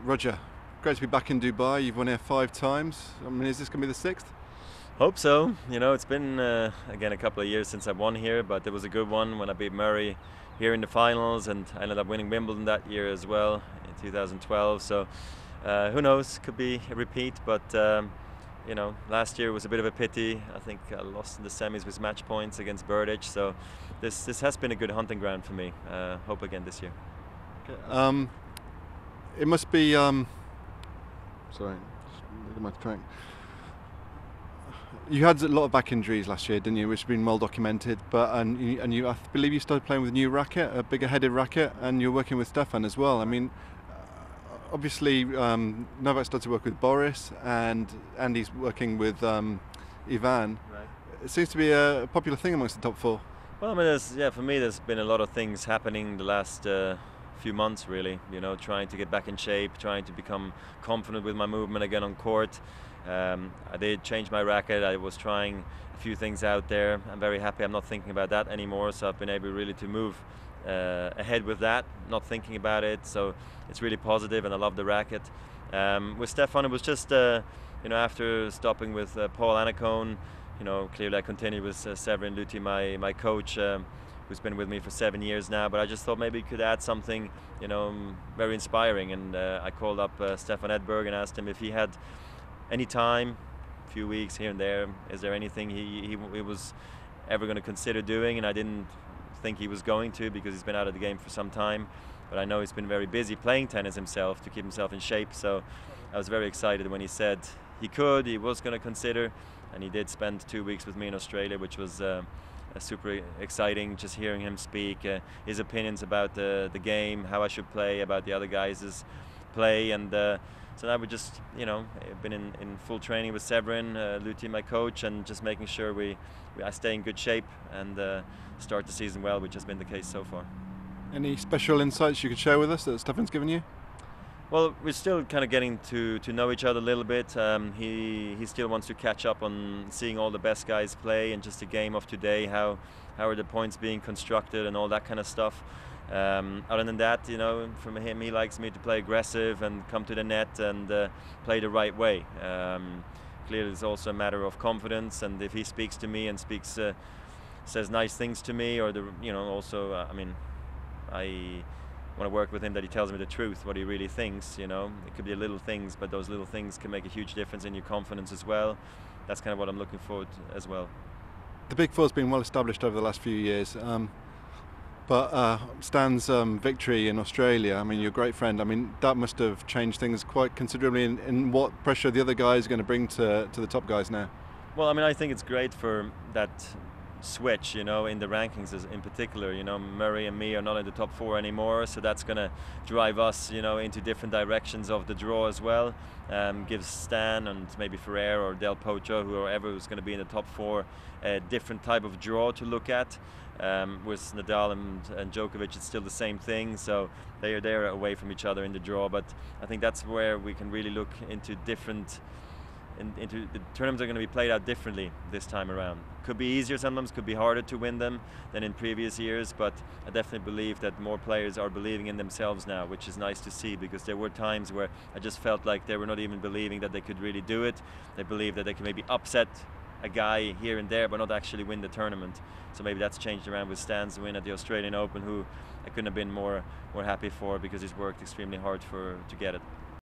Roger, great to be back in Dubai. You've won here 5 times. I mean, is this going to be the sixth? Hope so. You know, it's been again a couple of years since I won here, but it was a good one when I beat Murray here in the finals, and I ended up winning Wimbledon that year as well in 2012. So who knows? Could be a repeat, but you know, last year was a bit of a pity. I think I lost in the semis with match points against Burditch. So this has been a good hunting ground for me. Hope again this year. Okay. It must be. Sorry, just look at my track. You had a lot of back injuries last year, didn't you? Which have been well documented. But I believe you started playing with a new racket, a bigger headed racket, and you're working with Stefan as well. I mean, obviously Novak started to work with Boris, and Andy's working with Ivan. Right. It seems to be a popular thing amongst the top four. Well, I mean, for me, there's been a lot of things happening the last few months, really. You know, trying to get back in shape, trying to become confident with my movement again on court. I did change my racket. I was trying a few things out there. I'm very happy I'm not thinking about that anymore, so I've been able really to move ahead with that, not thinking about it. So it's really positive, and I love the racket. With Stefan, it was just, you know, after stopping with Paul Annacone, you know, clearly I continued with Severin Luthi, my coach, who's been with me for 7 years now, but I just thought maybe he could add something, you know, very inspiring. And I called up Stefan Edberg and asked him if he had any time, a few weeks here and there, is there anything he was ever going to consider doing. And I didn't think he was going to, because he's been out of the game for some time, but I know he's been very busy playing tennis himself to keep himself in shape. So I was very excited when he said he was going to consider, and he did spend 2 weeks with me in Australia, which was super exciting, just hearing him speak, his opinions about the game, how I should play, about the other guys' play. And so now we just, you know, been in full training with Severin, Luthi, my coach, and just making sure I stay in good shape and start the season well, which has been the case so far. Any special insights you could share with us that Stefan's given you? Well, we're still kind of getting to know each other a little bit. He still wants to catch up on seeing all the best guys play, and just the game of today, how are the points being constructed and all that kind of stuff. Other than that, you know, from him, he likes me to play aggressive and come to the net and play the right way. Clearly, it's also a matter of confidence, and if he speaks to me and says nice things to me, or you know, also, I mean, I want to work with him that he tells me the truth, what he really thinks. You know, it could be little things, but those little things can make a huge difference in your confidence as well. That's kind of what I'm looking forward to as well. The Big Four's been well established over the last few years, but Stan's victory in Australia, I mean, your great friend, I mean, that must have changed things quite considerably in what pressure the other guys are going to bring to the top guys now. Well, I mean, I think it's great for that switch, you know, in the rankings in particular. You know, Murray and me are not in the top four anymore, so that's going to drive us, you know, into different directions of the draw as well. Gives Stan and maybe Ferrer or Del Potro, who's going to be in the top four, a different type of draw to look at. With Nadal and Djokovic, it's still the same thing, so they're away from each other in the draw. But I think that's where we can really look into into the tournaments are going to be played out differently this time around. Could be easier sometimes, could be harder to win them than in previous years, but I definitely believe that more players are believing in themselves now, which is nice to see, because there were times where I just felt like they were not even believing that they could really do it. They believed that they could maybe upset a guy here and there, but not actually win the tournament. So maybe that's changed around with Stan's win at the Australian Open, who I couldn't have been more happy for, because he's worked extremely hard to get it.